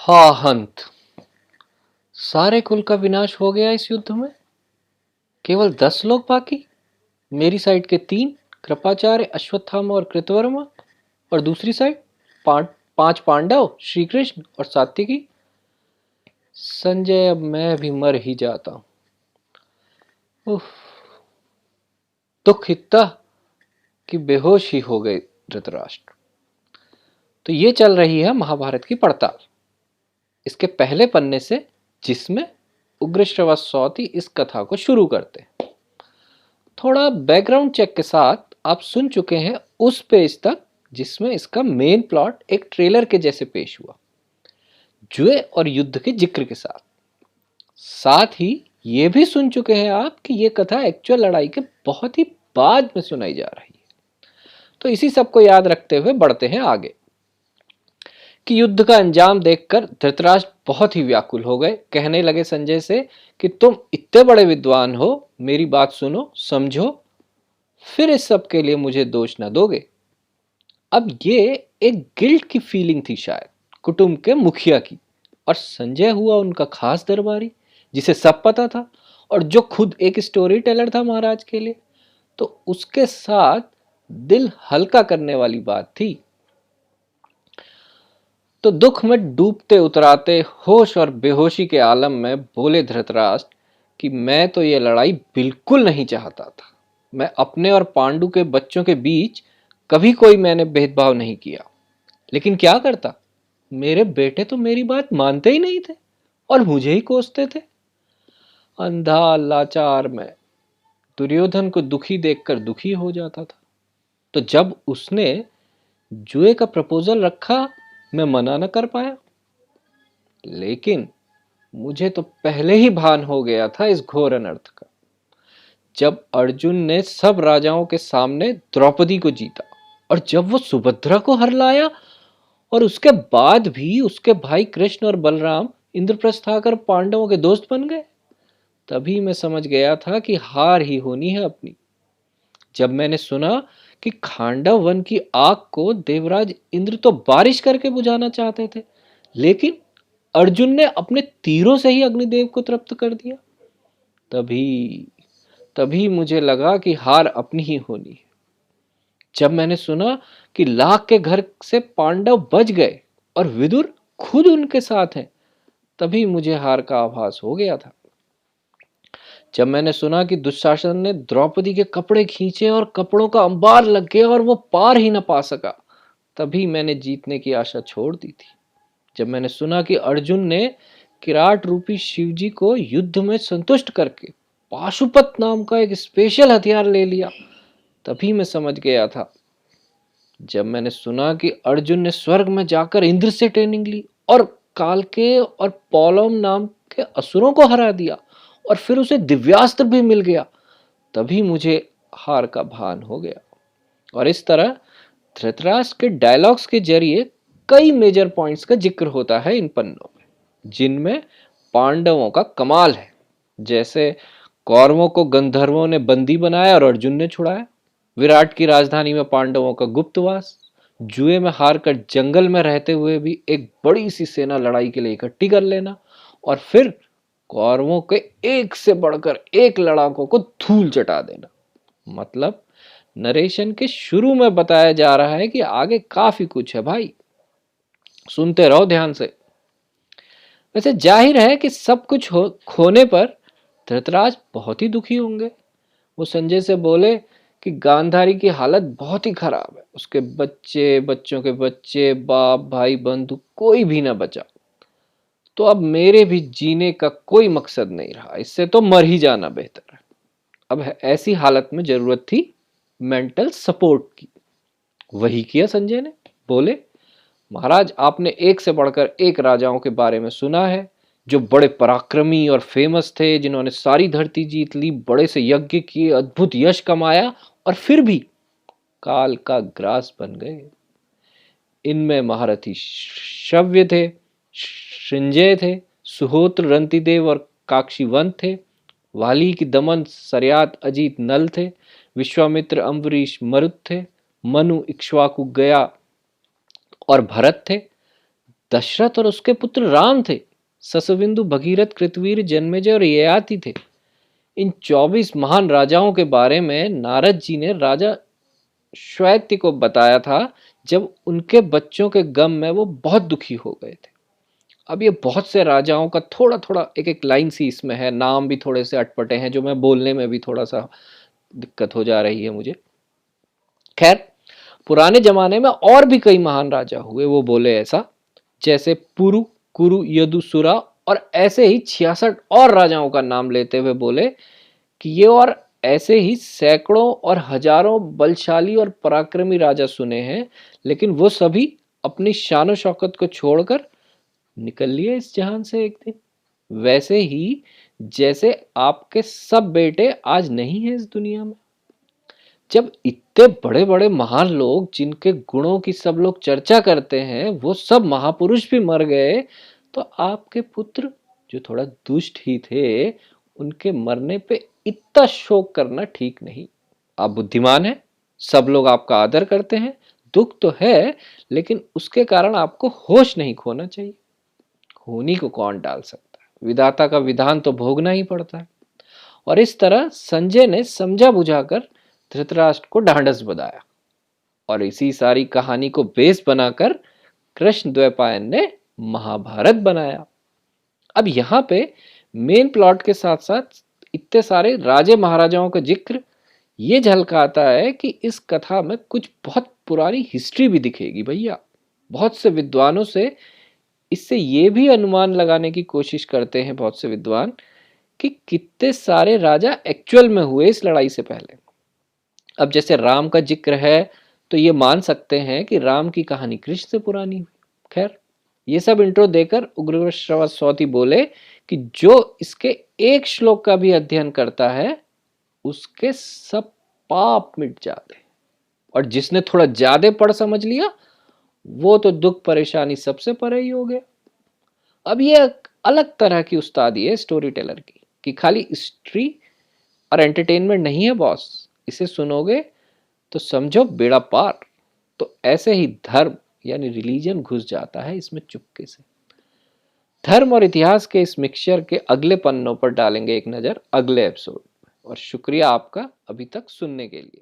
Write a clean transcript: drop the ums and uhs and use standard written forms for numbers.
हा हंत, सारे कुल का विनाश हो गया इस युद्ध में। केवल 10 लोग बाकी, मेरी साइड के 3, कृपाचार्य, अश्वत्थामा और कृतवर्मा, और दूसरी साइड 5 पांडव, श्री कृष्ण और सात्विकी। संजय, अब मैं भी मर ही जाता हूं। उफ, दुख इतना कि बेहोश ही हो गए धृतराष्ट्र। तो ये चल रही है महाभारत की पड़ताल, इसके पहले पन्ने से, जिसमें उग्र श्रवस्वती इस कथा को शुरू करते हैं। थोड़ा बैकग्राउंड चेक के साथ आप सुन चुके हैं उस पेज तक जिसमें इसका मेन प्लॉट एक ट्रेलर के जैसे पेश हुआ, जुए और युद्ध के जिक्र के साथ। साथ ही ये भी सुन चुके हैं आप कि ये कथा एक्चुअल लड़ाई के बहुत ही बाद में सुनाई जा रही है। तो इसी सब को याद रखते हुए बढ़ते हैं आगे कि युद्ध का अंजाम देखकर धृतराष्ट्र बहुत ही व्याकुल हो गए। कहने लगे संजय से कि तुम इतने बड़े विद्वान हो, मेरी बात सुनो, समझो, फिर इस सब के लिए मुझे दोष न दोगे। अब ये एक गिल्ट की फीलिंग थी शायद कुटुंब के मुखिया की, और संजय हुआ उनका खास दरबारी जिसे सब पता था और जो खुद एक स्टोरी टेलर था महाराज के लिए। तो उसके साथ दिल हल्का करने वाली बात थी। तो दुख में डूबते उतराते होश और बेहोशी के आलम में बोले धृतराष्ट्र कि मैं तो ये लड़ाई बिल्कुल नहीं चाहता था। मैं अपने और पांडु के बच्चों के बीच कभी कोई मैंने भेदभाव नहीं किया, लेकिन क्या करता, मेरे बेटे तो मेरी बात मानते ही नहीं थे और मुझे ही कोसते थे। अंधा लाचार मैं दुर्योधन को दुखी देखकर दुखी हो जाता था। तो जब उसने जुए का प्रपोजल रखा, मैं मना न कर पाया। लेकिन मुझे तो पहले ही भान हो गया था इस घोर अनर्थ का, जब अर्जुन ने सब राजाओं के सामने द्रौपदी को जीता और जब वो सुभद्रा को हर लाया, और उसके बाद भी उसके भाई कृष्ण और बलराम इंद्रप्रस्थ आकर पांडवों के दोस्त बन गए। तभी मैं समझ गया था कि हार ही होनी है अपनी। जब मैंने सुना कि खांडव वन की आग को देवराज इंद्र तो बारिश करके बुझाना चाहते थे, लेकिन अर्जुन ने अपने तीरों से ही अग्निदेव को तृप्त कर दिया, तभी तभी मुझे लगा कि हार अपनी ही होनी है। जब मैंने सुना कि लाख के घर से पांडव बच गए और विदुर खुद उनके साथ हैं, तभी मुझे हार का आभास हो गया था। जब मैंने सुना कि दुशासन ने द्रौपदी के कपड़े खींचे और कपड़ों का अंबार लग गया और वो पार ही न पा सका, तभी मैंने जीतने की आशा छोड़ दी थी। जब मैंने सुना कि अर्जुन ने किराट रूपी शिवजी को युद्ध में संतुष्ट करके पाशुपत नाम का एक स्पेशल हथियार ले लिया, तभी मैं समझ गया था। जब मैंने सुना कि अर्जुन ने स्वर्ग में जाकर इंद्र से ट्रेनिंग ली और कालके और पौलम नाम के असुरों को हरा दिया और फिर उसे दिव्यास्त्र भी मिल गया, तभी मुझे हार का भान हो गया। और इस तरह धृतराष्ट्र के डायलॉग्स के जरिए कई मेजर पॉइंट्स का जिक्र होता है इन पन्नों में, जिनमें पांडवों का कमाल है। जैसे कौरवों को गंधर्वों ने बंदी बनाया और अर्जुन ने छुड़ाया, विराट की राजधानी में पांडवों का गुप्तवास, जुए में हार कर जंगल में रहते हुए भी एक बड़ी सी सेना लड़ाई के लिए इकट्ठी कर लेना, और फिर कौरवों के एक से बढ़कर एक लड़ाकों को धूल चटा देना। मतलब नरेशन के शुरू में बताया जा रहा है कि आगे काफी कुछ है भाई, सुनते रहो ध्यान से। वैसे जाहिर है कि सब कुछ खोने पर धृतराज बहुत ही दुखी होंगे। वो संजय से बोले कि गांधारी की हालत बहुत ही खराब है, उसके बच्चे, बच्चों के बच्चे, बाप, भाई, बंधु कोई भी ना बचा। तो अब मेरे भी जीने का कोई मकसद नहीं रहा, इससे तो मर ही जाना बेहतर है। अब ऐसी हालत में जरूरत थी मेंटल सपोर्ट की। वही किया संजय ने। बोले, महाराज, आपने एक से बढ़कर एक राजाओं के बारे में सुना है जो बड़े पराक्रमी और फेमस थे, जिन्होंने सारी धरती जीत ली, बड़े से यज्ञ किए, अद्भुत यश कमाया और फिर भी काल का ग्रास बन गए। इनमें महारथी श्रव्य थे, संजय थे, सुहोत्र रंतिदेव और काक्षीवंत थे, वाली की दमन सरयात अजीत नल थे, विश्वामित्र अम्बरीश मरुत थे, मनु इक्ष्वाकु गया और भरत थे, दशरथ और उसके पुत्र राम थे, ससविंदु, भगीरथ, कृतवीर, जन्मेजय और ययाति थे। इन 24 महान राजाओं के बारे में नारद जी ने राजा श्वेत को बताया था जब उनके बच्चों के गम में वो बहुत दुखी हो गए थे। अब ये बहुत से राजाओं का थोड़ा थोड़ा एक एक लाइन सी इसमें है, नाम भी थोड़े से अटपटे हैं जो मैं बोलने में भी थोड़ा सा दिक्कत हो जा रही है मुझे। खैर, पुराने जमाने में और भी कई महान राजा हुए, वो बोले ऐसा, जैसे पुरु, कुरु, यदु, सुरा, और ऐसे ही 66 और राजाओं का नाम लेते हुए बोले कि ये और ऐसे ही सैकड़ों और हजारों बलशाली और पराक्रमी राजा सुने हैं, लेकिन वो सभी अपनी शान शौकत को छोड़कर निकल लिए इस जहान से एक दिन। वैसे ही जैसे आपके सब बेटे आज नहीं है इस दुनिया में। जब इतने बड़े बड़े महान लोग जिनके गुणों की सब लोग चर्चा करते हैं वो सब महापुरुष भी मर गए, तो आपके पुत्र जो थोड़ा दुष्ट ही थे उनके मरने पे इतना शोक करना ठीक नहीं। आप बुद्धिमान हैं, सब लोग आपका आदर करते हैं, दुख तो है लेकिन उसके कारण आपको होश नहीं खोना चाहिए। होनी को कौन डाल सकता है, विधाता का विधान तो भोगना ही पड़ता है। और इस तरह संजय ने समझा बुझाकर धृतराष्ट्र को ढांढस बंधाया और इसी सारी कहानी को बेस बनाकर कृष्ण द्वैपायन ने महाभारत बनाया। अब यहाँ पे मेन प्लॉट के साथ साथ इतने सारे राजे महाराजाओं का जिक्र ये झलकाता है कि इस कथा में कुछ बहुत पुरानी हिस्ट्री भी दिखेगी भैया। बहुत से विद्वानों से इससे ये भी अनुमान लगाने की कोशिश करते हैं बहुत से विद्वान कि कितने सारे राजा एक्चुअल में हुए इस लड़ाई से पहले। अब जैसे राम का जिक्र है तो ये मान सकते हैं कि राम की कहानी कृष्ण से पुरानी हुई। खैर, ये सब इंट्रो देकर उग्रश्रवस सौती बोले कि जो इसके एक श्लोक का भी अध्ययन करता है उसके सब पाप मिट जाते हैं, और जिसने थोड़ा ज्यादा पढ़ समझ लिया वो तो दुख परेशानी सबसे परे ही हो गया। अब ये एक अलग तरह की उस्तादी है स्टोरी टेलर की कि खाली हिस्ट्री और एंटरटेनमेंट नहीं है बॉस, इसे सुनोगे तो समझो बेड़ा पार। तो ऐसे ही धर्म यानी रिलीजन घुस जाता है इसमें चुपके से। धर्म और इतिहास के इस मिक्सचर के अगले पन्नों पर डालेंगे एक नजर अगले एपिसोड में। और शुक्रिया आपका अभी तक सुनने के लिए।